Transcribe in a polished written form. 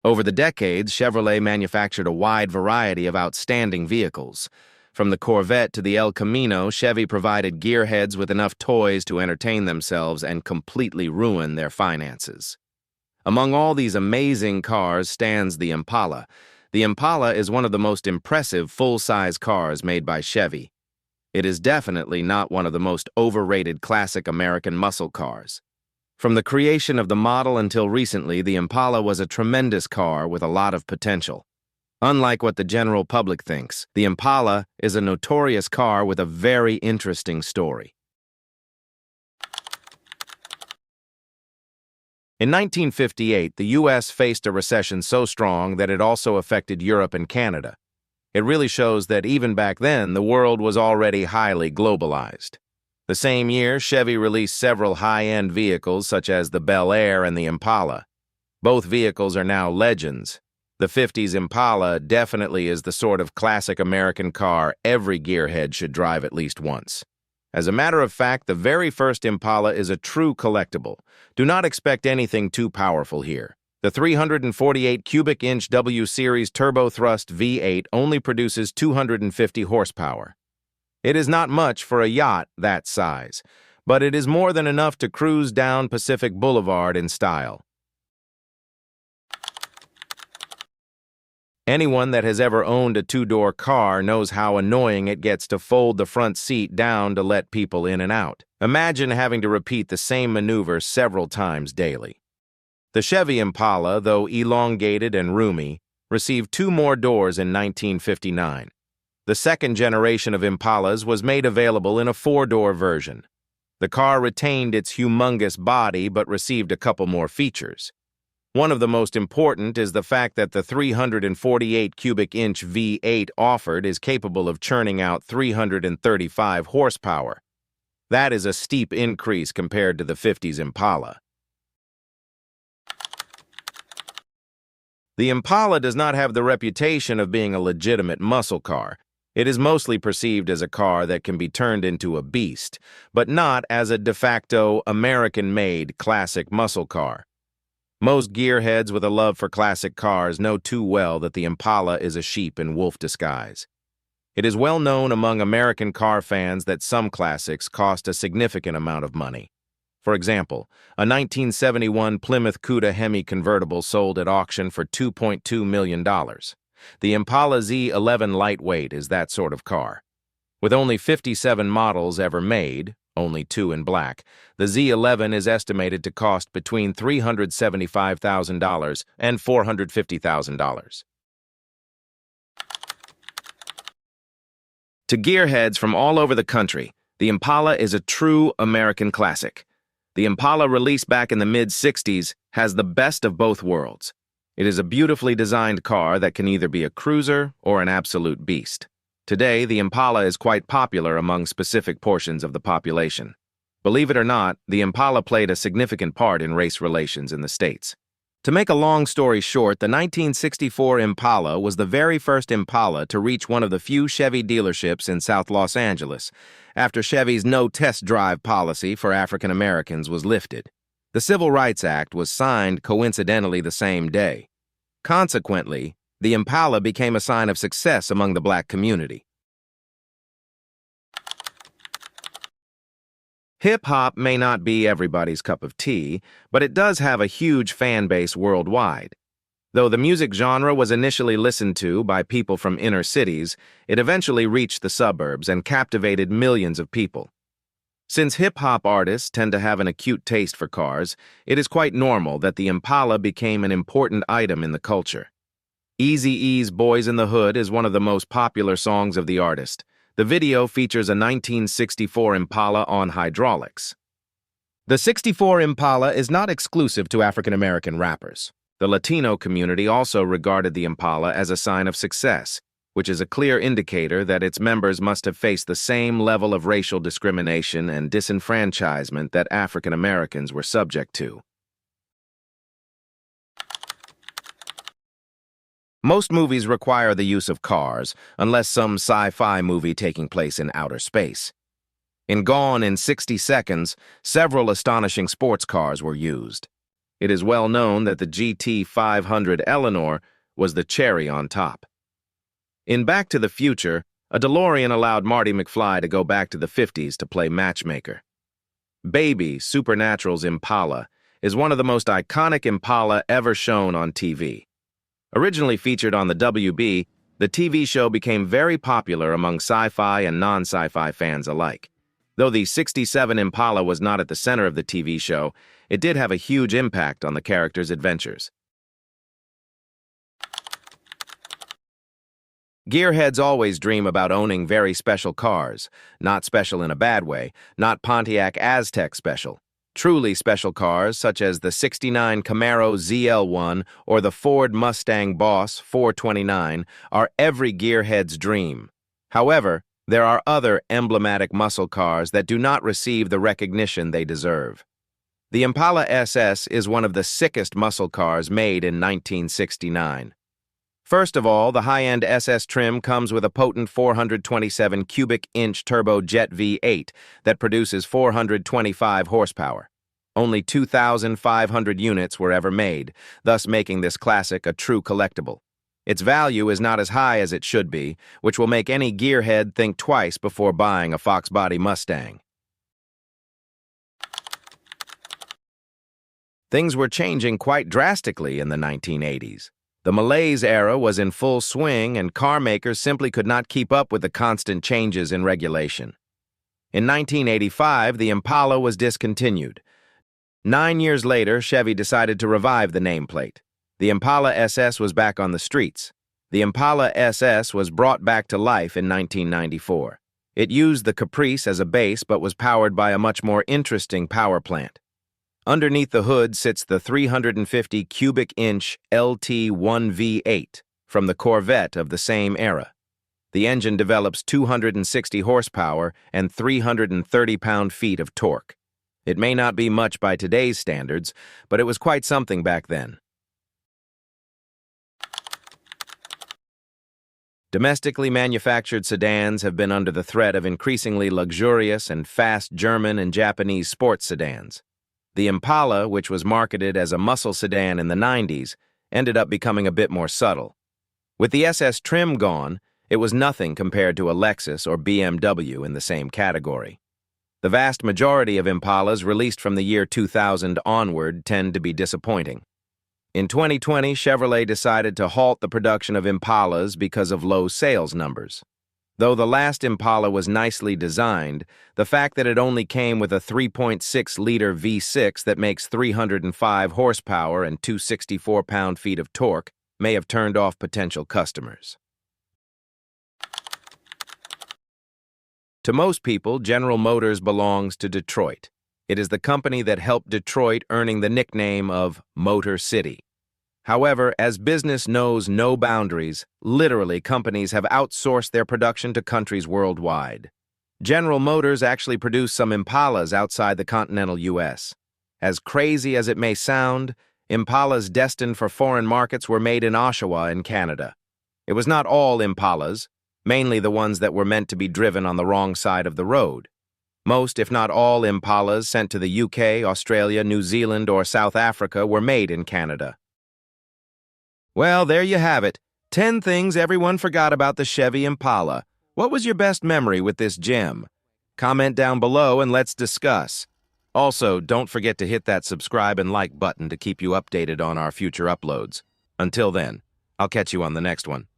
Over the decades, Chevrolet manufactured a wide variety of outstanding vehicles. From the Corvette to the El Camino, Chevy provided gearheads with enough toys to entertain themselves and completely ruin their finances. Among all these amazing cars stands the Impala. The Impala is one of the most impressive full-size cars made by Chevy. It is definitely not one of the most overrated classic American muscle cars. From the creation of the model until recently, the Impala was a tremendous car with a lot of potential. Unlike what the general public thinks, the Impala is a notorious car with a very interesting story. In 1958, the U.S. faced a recession so strong that it also affected Europe and Canada. It really shows that even back then, the world was already highly globalized. The same year, Chevy released several high-end vehicles such as the Bel Air and the Impala. Both vehicles are now legends. The '50s Impala definitely is the sort of classic American car every gearhead should drive at least once. As a matter of fact, the very first Impala is a true collectible. Do not expect anything too powerful here. The 348 cubic inch W Series turbo-thrust V8 only produces 250 horsepower. It is not much for a yacht that size, but it is more than enough to cruise down Pacific Boulevard in style. Anyone that has ever owned a two-door car knows how annoying it gets to fold the front seat down to let people in and out. Imagine having to repeat the same maneuver several times daily. The Chevy Impala, though elongated and roomy, received 2 more doors in 1959. The second generation of Impalas was made available in a 4-door version. The car retained its humongous body but received a couple more features. One of the most important is the fact that the 348 cubic inch V8 offered is capable of churning out 335 horsepower. That is a steep increase compared to the '50s Impala. The Impala does not have the reputation of being a legitimate muscle car. It is mostly perceived as a car that can be turned into a beast, but not as a de facto American-made classic muscle car. Most gearheads with a love for classic cars know too well that the Impala is a sheep in wolf disguise. It is well known among American car fans that some classics cost a significant amount of money. For example, a 1971 Plymouth Cuda Hemi convertible sold at auction for $2.2 million. The Impala Z11 Lightweight is that sort of car. With only 57 models ever made, only 2 in black, the Z11 is estimated to cost between $375,000 and $450,000. To gearheads from all over the country, the Impala is a true American classic. The Impala, released back in the mid-'60s, has the best of both worlds. It is a beautifully designed car that can either be a cruiser or an absolute beast. Today, the Impala is quite popular among specific portions of the population. Believe it or not, the Impala played a significant part in race relations in the States. To make a long story short, the 1964 Impala was the very first Impala to reach one of the few Chevy dealerships in South Los Angeles, after Chevy's no-test drive policy for African Americans was lifted. The Civil Rights Act was signed coincidentally the same day. Consequently, the Impala became a sign of success among the black community. Hip-hop may not be everybody's cup of tea, but it does have a huge fan base worldwide. Though the music genre was initially listened to by people from inner cities, it eventually reached the suburbs and captivated millions of people. Since hip-hop artists tend to have an acute taste for cars, it is quite normal that the Impala became an important item in the culture. Eazy-E's Boys in the Hood is one of the most popular songs of the artist. The video features a 1964 Impala on hydraulics. The '64 Impala is not exclusive to African-American rappers. The Latino community also regarded the Impala as a sign of success, which is a clear indicator that its members must have faced the same level of racial discrimination and disenfranchisement that African Americans were subject to. Most movies require the use of cars, unless some sci-fi movie taking place in outer space. In Gone in 60 Seconds, several astonishing sports cars were used. It is well known that the GT 500 Eleanor was the cherry on top. In Back to the Future, a DeLorean allowed Marty McFly to go back to the 50s to play matchmaker. Baby, Supernatural's Impala, is one of the most iconic Impala ever shown on TV. Originally featured on the WB, the TV show became very popular among sci-fi and non-sci-fi fans alike. Though the '67 Impala was not at the center of the TV show, it did have a huge impact on the character's adventures. Gearheads always dream about owning very special cars, not special in a bad way, not Pontiac Aztec special. Truly special cars, such as the '69 Camaro ZL1 or the Ford Mustang Boss 429, are every gearhead's dream. However, there are other emblematic muscle cars that do not receive the recognition they deserve. The Impala SS is one of the sickest muscle cars made in 1969. First of all, the high-end SS trim comes with a potent 427 cubic inch turbojet V8 that produces 425 horsepower. Only 2,500 units were ever made, thus making this classic a true collectible. Its value is not as high as it should be, which will make any gearhead think twice before buying a Fox body Mustang. Things were changing quite drastically in the 1980s. The malaise era was in full swing, and car makers simply could not keep up with the constant changes in regulation. In 1985, the Impala was discontinued. 9 years later, Chevy decided to revive the nameplate. The Impala SS was back on the streets. The Impala SS was brought back to life in 1994. It used the Caprice as a base but was powered by a much more interesting power plant. Underneath the hood sits the 350 cubic inch LT1V8 from the Corvette of the same era. The engine develops 260 horsepower and 330 pound-feet of torque. It may not be much by today's standards, but it was quite something back then. Domestically manufactured sedans have been under the threat of increasingly luxurious and fast German and Japanese sports sedans. The Impala, which was marketed as a muscle sedan in the '90s, ended up becoming a bit more subtle. With the SS trim gone, it was nothing compared to a Lexus or BMW in the same category. The vast majority of Impalas released from the year 2000 onward tend to be disappointing. In 2020, Chevrolet decided to halt the production of Impalas because of low sales numbers. Though the last Impala was nicely designed, the fact that it only came with a 3.6-liter V6 that makes 305 horsepower and 264 pound-feet of torque may have turned off potential customers. To most people, General Motors belongs to Detroit. It is the company that helped Detroit earning the nickname of Motor City. However, as business knows no boundaries, literally companies have outsourced their production to countries worldwide. General Motors actually produced some Impalas outside the continental U.S. As crazy as it may sound, Impalas destined for foreign markets were made in Oshawa in Canada. It was not all Impalas, mainly the ones that were meant to be driven on the wrong side of the road. Most, if not all, Impalas sent to the UK, Australia, New Zealand, or South Africa were made in Canada. Well, there you have it. 10 things everyone forgot about the Chevy Impala. What was your best memory with this gem? Comment down below and let's discuss. Also, don't forget to hit that subscribe and like button to keep you updated on our future uploads. Until then, I'll catch you on the next one.